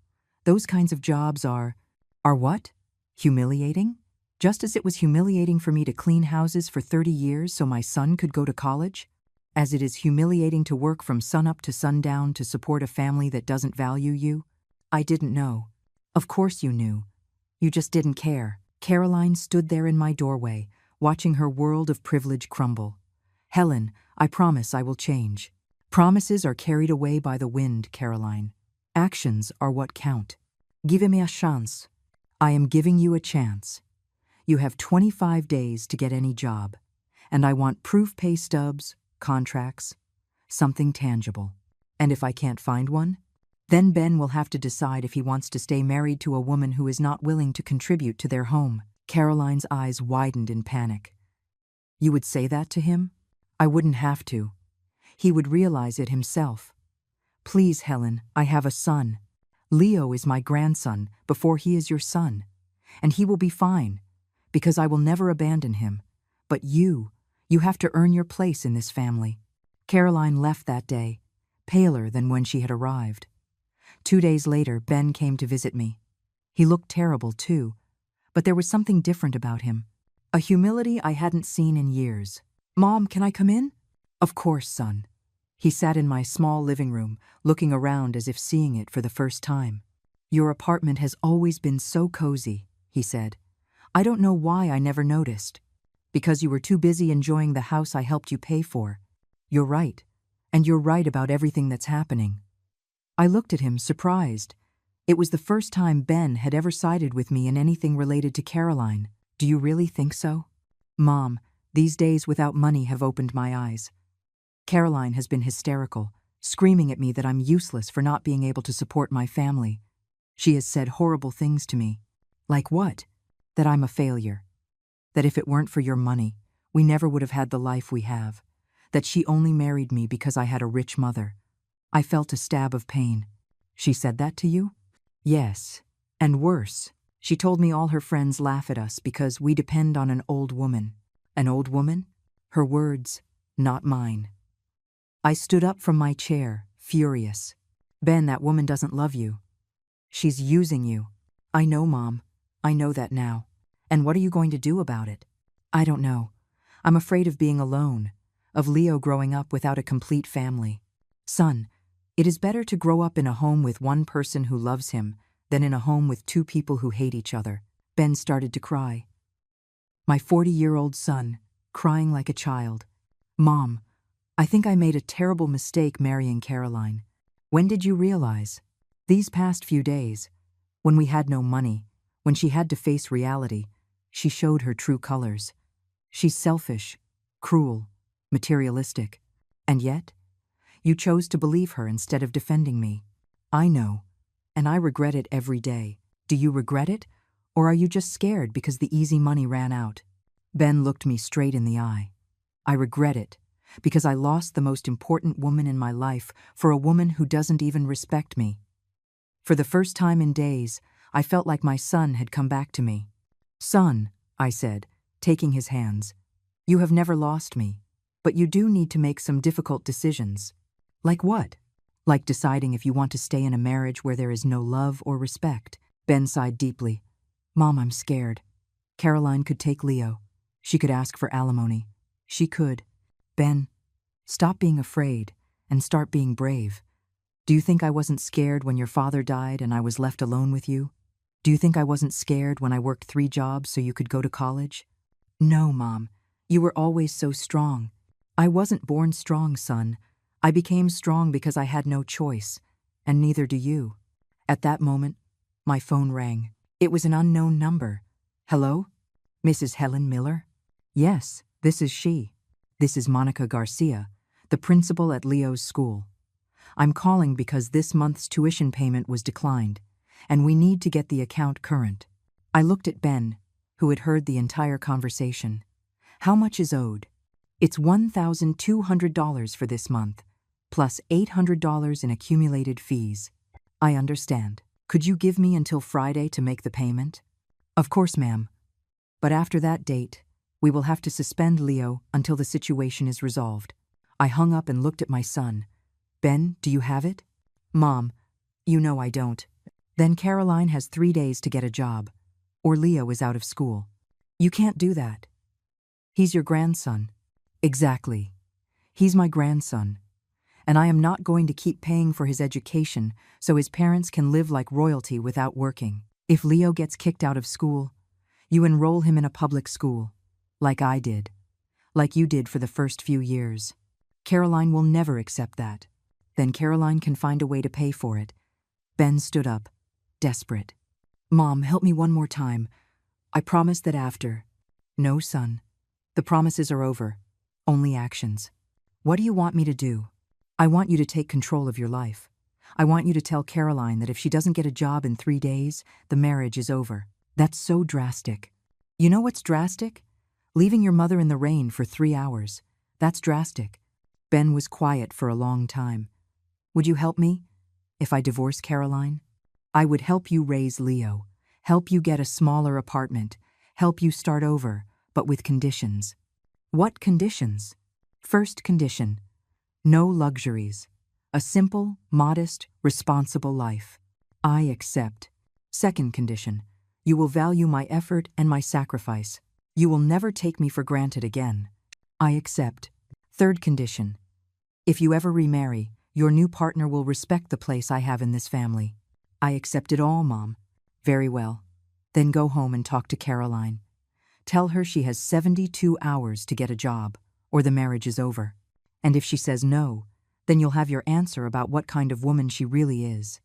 Those kinds of jobs are what? Humiliating? Just as it was humiliating for me to clean houses for 30 years so my son could go to college? As it is humiliating to work from sunup to sundown to support a family that doesn't value you? I didn't know. Of course you knew. You just didn't care. Caroline stood there in my doorway, watching her world of privilege crumble. Helen, I promise I will change. Promises are carried away by the wind, Caroline. Actions are what count. Give me a chance. I am giving you a chance. You have 25 days to get any job, and I want proof pay stubs, contracts, something tangible. And if I can't find one, then Ben will have to decide if he wants to stay married to a woman who is not willing to contribute to their home. Caroline's eyes widened in panic. You would say that to him? I wouldn't have to. He would realize it himself. Please, Helen, I have a son. Leo is my grandson before he is your son. And he will be fine, because I will never abandon him. But you have to earn your place in this family. Caroline left that day, paler than when she had arrived. 2 days later, Ben came to visit me. He looked terrible, too, but there was something different about him. A humility I hadn't seen in years. Mom, can I come in? Of course, son. He sat in my small living room, looking around as if seeing it for the first time. Your apartment has always been so cozy, he said. I don't know why I never noticed. Because you were too busy enjoying the house I helped you pay for. You're right. And you're right about everything that's happening. I looked at him, surprised. It was the first time Ben had ever sided with me in anything related to Caroline. Do you really think so? Mom, these days without money have opened my eyes. Caroline has been hysterical, screaming at me that I'm useless for not being able to support my family. She has said horrible things to me. Like what? That I'm a failure. That if it weren't for your money, we never would have had the life we have. That she only married me because I had a rich mother. I felt a stab of pain. She said that to you? Yes. And worse, she told me all her friends laugh at us because we depend on an old woman. An old woman? Her words, not mine. I stood up from my chair, furious. Ben, that woman doesn't love you. She's using you. I know, Mom. I know that now. And what are you going to do about it? I don't know. I'm afraid of being alone, of Leo growing up without a complete family. Son, it is better to grow up in a home with one person who loves him than in a home with two people who hate each other. Ben started to cry. My 40-year-old son, crying like a child. Mom, I think I made a terrible mistake marrying Caroline. When did you realize? These past few days, when we had no money, when she had to face reality, she showed her true colors. She's selfish, cruel, materialistic. And yet, you chose to believe her instead of defending me. I know, and I regret it every day. Do you regret it, or are you just scared because the easy money ran out? Ben looked me straight in the eye. I regret it, because I lost the most important woman in my life for a woman who doesn't even respect me. For the first time in days, I felt like my son had come back to me. Son, I said, taking his hands, you have never lost me, but you do need to make some difficult decisions. Like what? Like deciding if you want to stay in a marriage where there is no love or respect. Ben sighed deeply. Mom, I'm scared. Caroline could take Leo. She could ask for alimony. She could. Ben, stop being afraid and start being brave. Do you think I wasn't scared when your father died and I was left alone with you? Do you think I wasn't scared when I worked 3 jobs so you could go to college? No, Mom. You were always so strong. I wasn't born strong, son. I became strong because I had no choice, and neither do you. At that moment, my phone rang. It was an unknown number. Hello? Mrs. Helen Miller? Yes, this is she. This is Monica Garcia, the principal at Leo's school. I'm calling because this month's tuition payment was declined, and we need to get the account current. I looked at Ben, who had heard the entire conversation. How much is owed? It's $1,200 for this month, plus $800 in accumulated fees. I understand. Could you give me until Friday to make the payment? Of course, ma'am. But after that date, we will have to suspend Leo until the situation is resolved. I hung up and looked at my son. Ben, do you have it? Mom, you know I don't. Then Caroline has 3 days to get a job, or Leo is out of school. You can't do that. He's your grandson. Exactly. He's my grandson. And I am not going to keep paying for his education so his parents can live like royalty without working. If Leo gets kicked out of school, you enroll him in a public school, like I did, like you did for the first few years. Caroline will never accept that. Then Caroline can find a way to pay for it. Ben stood up, desperate. Mom, help me one more time. I promise that after. No, son. The promises are over. Only actions. What do you want me to do? I want you to take control of your life. I want you to tell Caroline that if she doesn't get a job in 3 days, the marriage is over. That's so drastic. You know what's drastic? Leaving your mother in the rain for 3 hours. That's drastic. Ben was quiet for a long time. Would you help me? If I divorce Caroline? I would help you raise Leo, help you get a smaller apartment, help you start over, but with conditions. What conditions? First condition, no luxuries. A simple, modest, responsible life. I accept. Second condition, you will value my effort and my sacrifice. You will never take me for granted again. I accept. Third condition, if you ever remarry, your new partner will respect the place I have in this family. I accept it all, Mom. Very well. Then go home and talk to Caroline. Tell her she has 72 hours to get a job, or the marriage is over. And if she says no, then you'll have your answer about what kind of woman she really is.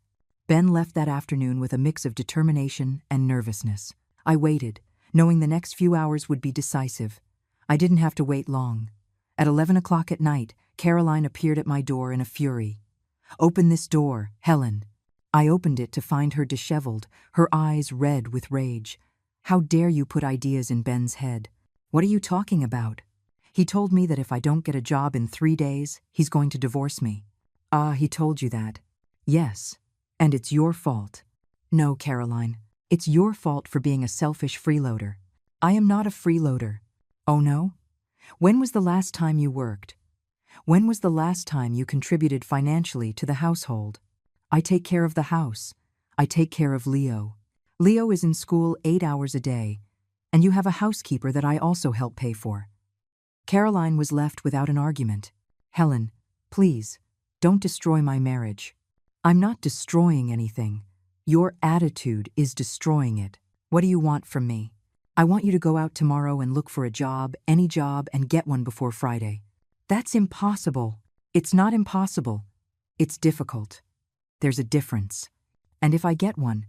Ben left that afternoon with a mix of determination and nervousness. I waited, knowing the next few hours would be decisive. I didn't have to wait long. At 11 o'clock at night, Caroline appeared at my door in a fury. Open this door, Helen. I opened it to find her disheveled, her eyes red with rage. How dare you put ideas in Ben's head? What are you talking about? He told me that if I don't get a job in 3 days, he's going to divorce me. Ah, he told you that. Yes, and it's your fault. No, Caroline, it's your fault for being a selfish freeloader. I am not a freeloader. Oh no? When was the last time you worked? When was the last time you contributed financially to the household? I take care of the house. I take care of Leo. Leo is in school 8 hours a day, and you have a housekeeper that I also help pay for. Caroline was left without an argument. Helen, please, don't destroy my marriage. I'm not destroying anything. Your attitude is destroying it. What do you want from me? I want you to go out tomorrow and look for a job, any job, and get one before Friday. That's impossible. It's not impossible. It's difficult. There's a difference. And if I get one,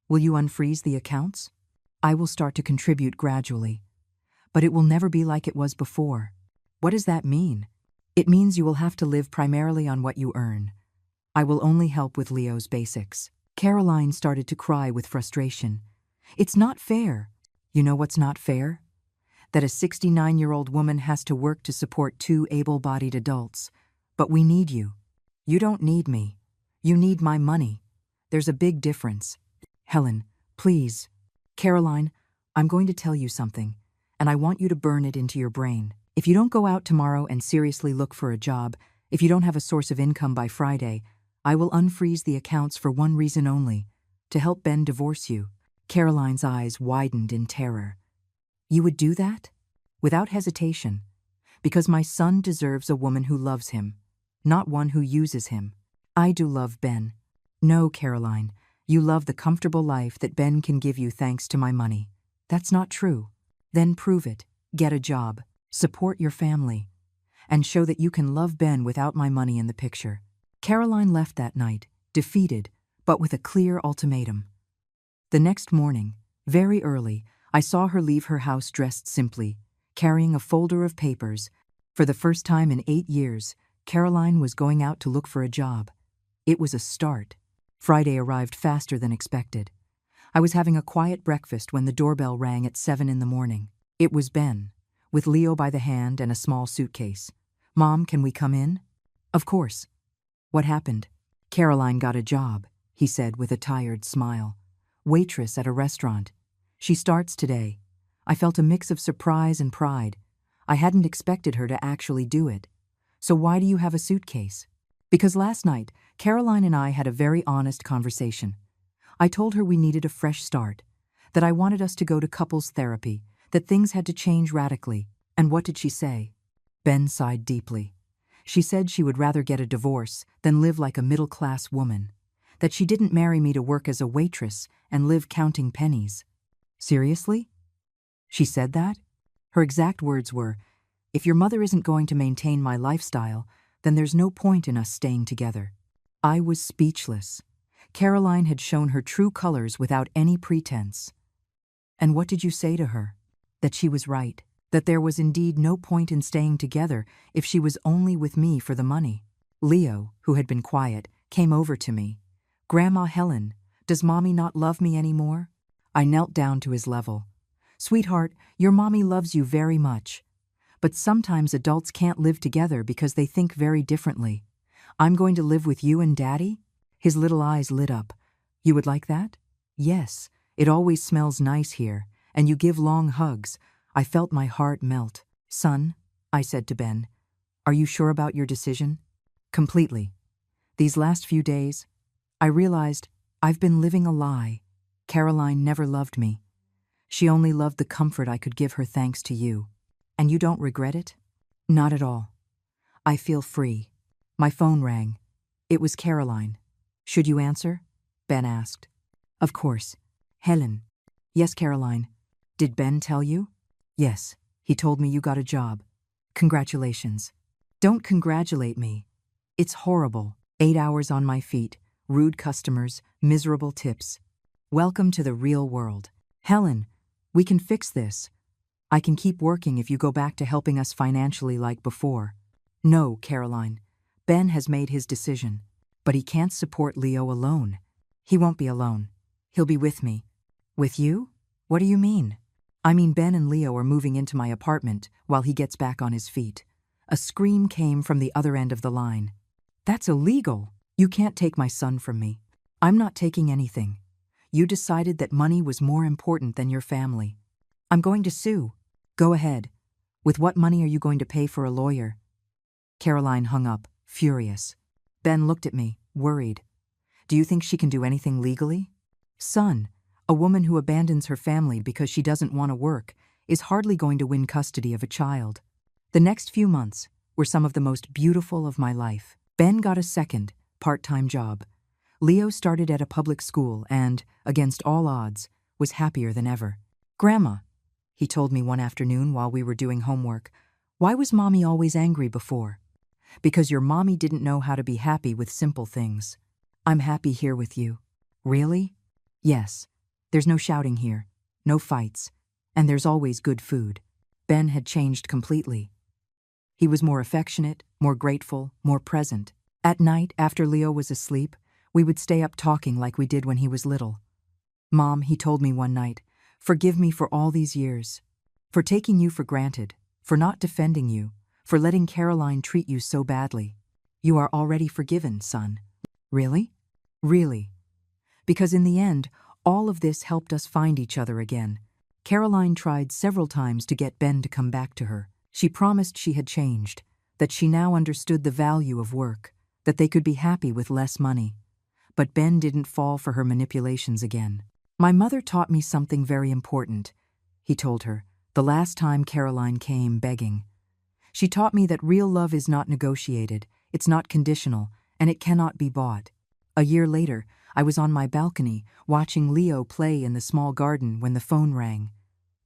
will you unfreeze the accounts? I will start to contribute gradually. But it will never be like it was before. What does that mean? It means you will have to live primarily on what you earn. I will only help with Leo's basics. Caroline started to cry with frustration. It's not fair. You know what's not fair? That a 69-year-old woman has to work to support two able-bodied adults. But we need you. You don't need me. You need my money. There's a big difference. Helen, please. Caroline, I'm going to tell you something, and I want you to burn it into your brain. If you don't go out tomorrow and seriously look for a job, if you don't have a source of income by Friday, I will unfreeze the accounts for one reason only, to help Ben divorce you. Caroline's eyes widened in terror. You would do that? Without hesitation. Because my son deserves a woman who loves him, not one who uses him. I do love Ben. No, Caroline, you love the comfortable life that Ben can give you thanks to my money. That's not true. Then prove it. Get a job. Support your family. And show that you can love Ben without my money in the picture. Caroline left that night, defeated, but with a clear ultimatum. The next morning, very early, I saw her leave her house dressed simply, carrying a folder of papers. For the first time in 8 years, Caroline was going out to look for a job. It was a start. Friday arrived faster than expected. I was having a quiet breakfast when the doorbell rang at 7 in the morning. It was Ben, with Leo by the hand and a small suitcase. Mom, can we come in? Of course. What happened? Caroline got a job, he said with a tired smile. Waitress at a restaurant. She starts today. I felt a mix of surprise and pride. I hadn't expected her to actually do it. So why do you have a suitcase? Because last night, Caroline and I had a very honest conversation. I told her we needed a fresh start, that I wanted us to go to couples therapy, that things had to change radically. And what did she say? Ben sighed deeply. She said she would rather get a divorce than live like a middle-class woman, that she didn't marry me to work as a waitress and live counting pennies. Seriously? She said that? Her exact words were, if your mother isn't going to maintain my lifestyle, then there's no point in us staying together. I was speechless. Caroline had shown her true colors without any pretense. And what did you say to her? That she was right, that there was indeed no point in staying together if she was only with me for the money. Leo, who had been quiet, came over to me. Grandma Helen, does Mommy not love me anymore? I knelt down to his level. Sweetheart, your mommy loves you very much. But sometimes adults can't live together because they think very differently. I'm going to live with you and Daddy? His little eyes lit up. You would like that? Yes, it always smells nice here, and you give long hugs. I felt my heart melt. Son, I said to Ben, are you sure about your decision? Completely. These last few days, I realized I've been living a lie. Caroline never loved me. She only loved the comfort I could give her thanks to you. And you don't regret it? Not at all. I feel free. My phone rang. It was Caroline. Should you answer? Ben asked. Of course. Helen. Yes, Caroline. Did Ben tell you? Yes. He told me you got a job. Congratulations. Don't congratulate me. It's horrible. 8 hours on my feet, rude customers, miserable tips. Welcome to the real world. Helen, we can fix this. I can keep working if you go back to helping us financially like before. No, Caroline. Ben has made his decision. But he can't support Leo alone. He won't be alone. He'll be with me. With you? What do you mean? I mean Ben and Leo are moving into my apartment while he gets back on his feet. A scream came from the other end of the line. That's illegal. You can't take my son from me. I'm not taking anything. You decided that money was more important than your family. I'm going to sue. Go ahead. With what money are you going to pay for a lawyer? Caroline hung up, furious. Ben looked at me, worried. Do you think she can do anything legally? Son, a woman who abandons her family because she doesn't want to work is hardly going to win custody of a child. The next few months were some of the most beautiful of my life. Ben got a second, part-time job. Leo started at a public school and, against all odds, was happier than ever. "Grandma," he told me one afternoon while we were doing homework, "why was Mommy always angry before?" "Because your mommy didn't know how to be happy with simple things. I'm happy here with you." "Really?" "Yes. There's no shouting here, no fights, and there's always good food." Ben had changed completely. He was more affectionate, more grateful, more present. At night, after Leo was asleep, we would stay up talking like we did when he was little. "Mom," he told me one night, "forgive me for all these years. For taking you for granted, for not defending you, for letting Caroline treat you so badly. You are already forgiven, son." "Really?" "Really. Because in the end, all of this helped us find each other again." Caroline tried several times to get Ben to come back to her. She promised she had changed, that she now understood the value of work, that they could be happy with less money. But Ben didn't fall for her manipulations again. "My mother taught me something very important," he told her, the last time Caroline came begging. "She taught me that real love is not negotiated, it's not conditional, and it cannot be bought." A year later, I was on my balcony, watching Leo play in the small garden when the phone rang.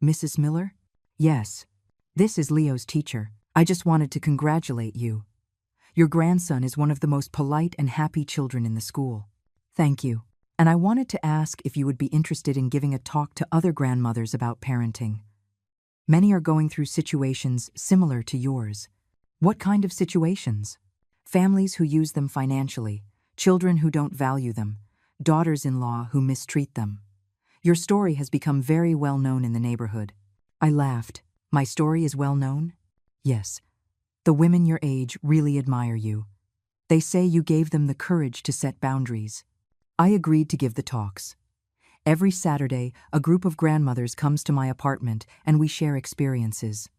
"Mrs. Miller?" "Yes. This is Leo's teacher. I just wanted to congratulate you. Your grandson is one of the most polite and happy children in the school." "Thank you. And I wanted to ask if you would be interested in giving a talk to other grandmothers about parenting. Many are going through situations similar to yours." "What kind of situations?" "Families who use them financially, children who don't value them, daughters-in-law who mistreat them. Your story has become very well known in the neighborhood." I laughed. "My story is well known?" "Yes. The women your age really admire you. They say you gave them the courage to set boundaries." I agreed to give the talks. Every Saturday, a group of grandmothers comes to my apartment and we share experiences.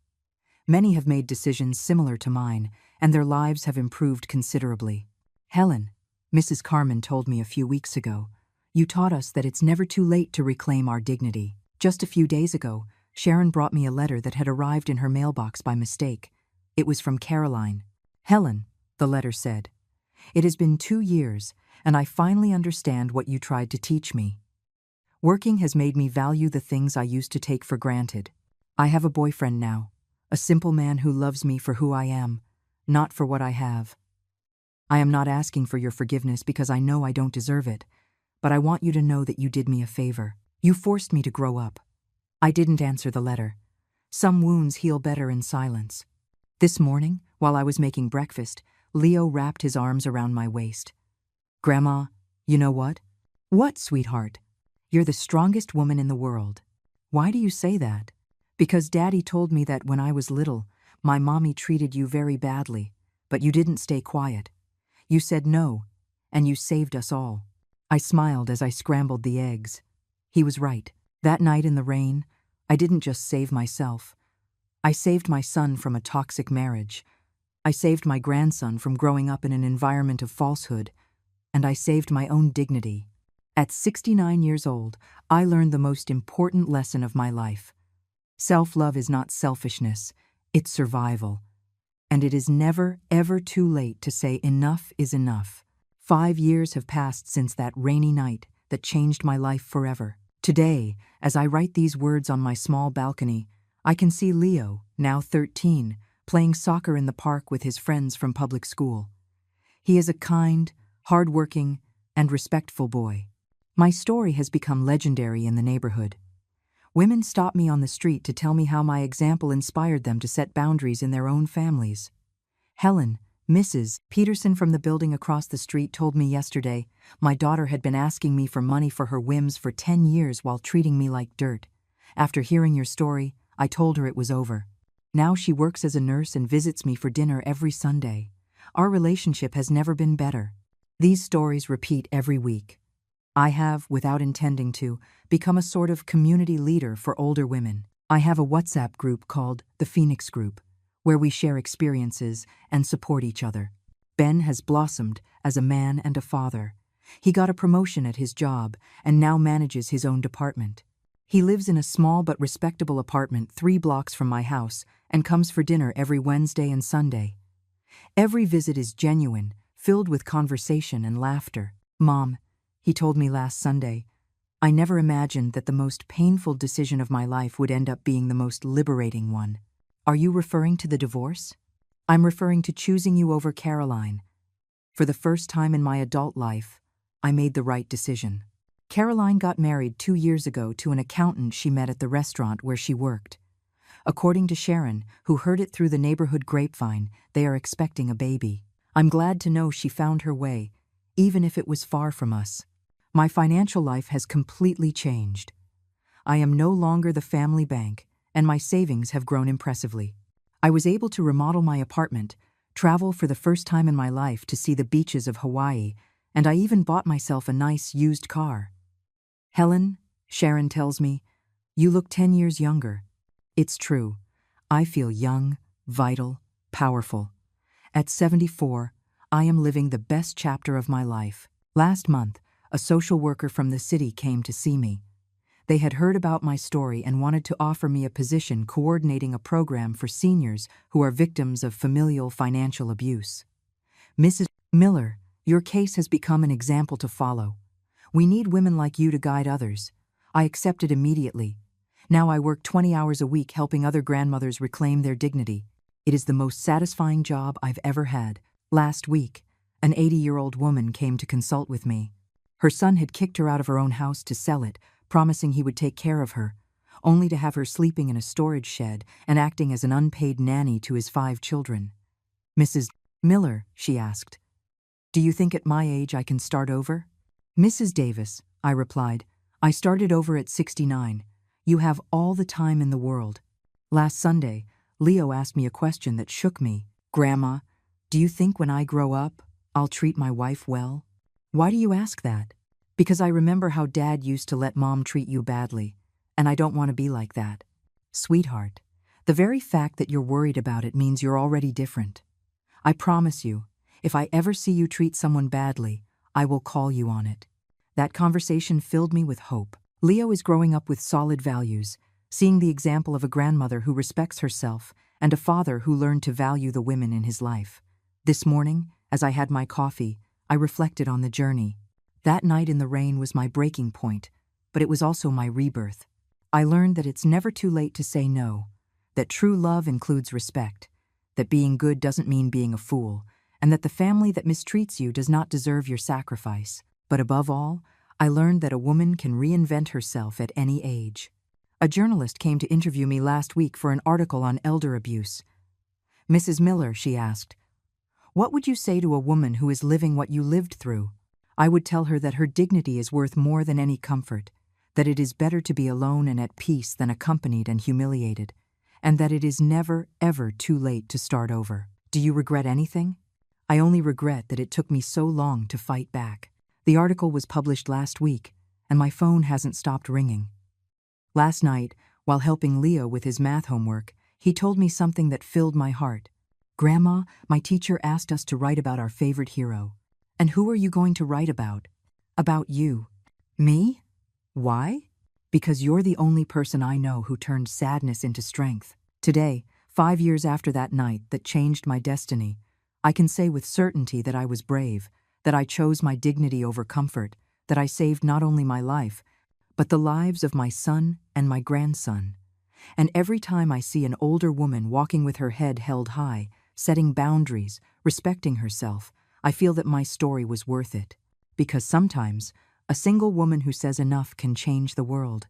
Many have made decisions similar to mine, and their lives have improved considerably. "Helen," Mrs. Carmen told me a few weeks ago, "you taught us that it's never too late to reclaim our dignity." Just a few days ago, Sharon brought me a letter that had arrived in her mailbox by mistake. It was from Caroline. "Helen," the letter said, "it has been 2 years, and I finally understand what you tried to teach me. Working has made me value the things I used to take for granted. I have a boyfriend now, a simple man who loves me for who I am, not for what I have. I am not asking for your forgiveness because I know I don't deserve it, but I want you to know that you did me a favor. You forced me to grow up." I didn't answer the letter. Some wounds heal better in silence. This morning, while I was making breakfast, Leo wrapped his arms around my waist. "Grandma, you know what?" "What, sweetheart?" "You're the strongest woman in the world." "Why do you say that?" "Because Daddy told me that when I was little, my mommy treated you very badly, but you didn't stay quiet. You said no, and you saved us all." I smiled as I scrambled the eggs. He was right. That night in the rain, I didn't just save myself. I saved my son from a toxic marriage. I saved my grandson from growing up in an environment of falsehood. And I saved my own dignity. At 69 years old, I learned the most important lesson of my life. Self-love is not selfishness, it's survival. And it is never, ever too late to say enough is enough. 5 years have passed since that rainy night that changed my life forever. Today, as I write these words on my small balcony, I can see Leo, now 13, playing soccer in the park with his friends from public school. He is a kind, hard-working, and respectful boy. My story has become legendary in the neighborhood. Women stop me on the street to tell me how my example inspired them to set boundaries in their own families. Helen, Mrs. Peterson from the building across the street told me yesterday my daughter had been asking me for money for her whims for 10 years while treating me like dirt. After hearing your story, I told her it was over. Now she works as a nurse and visits me for dinner every Sunday. Our relationship has never been better. These stories repeat every week. I have, without intending to, become a sort of community leader for older women. I have a WhatsApp group called the Phoenix Group, where we share experiences and support each other. Ben has blossomed as a man and a father. He got a promotion at his job and now manages his own department. He lives in a small but respectable apartment 3 blocks from my house and comes for dinner every Wednesday and Sunday. Every visit is genuine, filled with conversation and laughter. Mom, he told me last Sunday, I never imagined that the most painful decision of my life would end up being the most liberating one. Are you referring to the divorce? I'm referring to choosing you over Caroline. For the first time in my adult life, I made the right decision. Caroline got married 2 years ago to an accountant she met at the restaurant where she worked. According to Sharon, who heard it through the neighborhood grapevine, they are expecting a baby. I'm glad to know she found her way, even if it was far from us. My financial life has completely changed. I am no longer the family bank, and my savings have grown impressively. I was able to remodel my apartment, travel for the first time in my life to see the beaches of Hawaii, and I even bought myself a nice used car. Helen, Sharon tells me, you look 10 years younger. It's true. I feel young, vital, powerful. At 74, I am living the best chapter of my life. Last month, a social worker from the city came to see me. They had heard about my story and wanted to offer me a position coordinating a program for seniors who are victims of familial financial abuse. Mrs. Miller, your case has become an example to follow. We need women like you to guide others. I accepted immediately. Now I work 20 hours a week helping other grandmothers reclaim their dignity. It is the most satisfying job I've ever had. Last week, an 80-year-old woman came to consult with me. Her son had kicked her out of her own house to sell it, promising he would take care of her, only to have her sleeping in a storage shed and acting as an unpaid nanny to his 5 children. Mrs. Miller, she asked, do you think at my age I can start over? Mrs. Davis, I replied, I started over at 69. You have all the time in the world. Last Sunday, Leo asked me a question that shook me. Grandma, do you think when I grow up, I'll treat my wife well? Why do you ask that? Because I remember how Dad used to let Mom treat you badly, and I don't want to be like that. Sweetheart, the very fact that you're worried about it means you're already different. I promise you, if I ever see you treat someone badly, I will call you on it. That conversation filled me with hope. Leo is growing up with solid values, seeing the example of a grandmother who respects herself and a father who learned to value the women in his life. This morning, as I had my coffee, I reflected on the journey. That night in the rain was my breaking point, but it was also my rebirth. I learned that it's never too late to say no, that true love includes respect, that being good doesn't mean being a fool, and that the family that mistreats you does not deserve your sacrifice. But above all, I learned that a woman can reinvent herself at any age. A journalist came to interview me last week for an article on elder abuse. Mrs. Miller, she asked, what would you say to a woman who is living what you lived through? I would tell her that her dignity is worth more than any comfort, that it is better to be alone and at peace than accompanied and humiliated, and that it is never, ever too late to start over. Do you regret anything? I only regret that it took me so long to fight back. The article was published last week, and my phone hasn't stopped ringing. Last night, while helping Leo with his math homework, he told me something that filled my heart. Grandma, my teacher asked us to write about our favorite hero. And who are you going to write about? About you. Me? Why? Because you're the only person I know who turned sadness into strength. Today, 5 years after that night that changed my destiny, I can say with certainty that I was brave, that I chose my dignity over comfort, that I saved not only my life, but the lives of my son and my grandson. And every time I see an older woman walking with her head held high, setting boundaries, respecting herself, I feel that my story was worth it. Because sometimes, a single woman who says enough can change the world.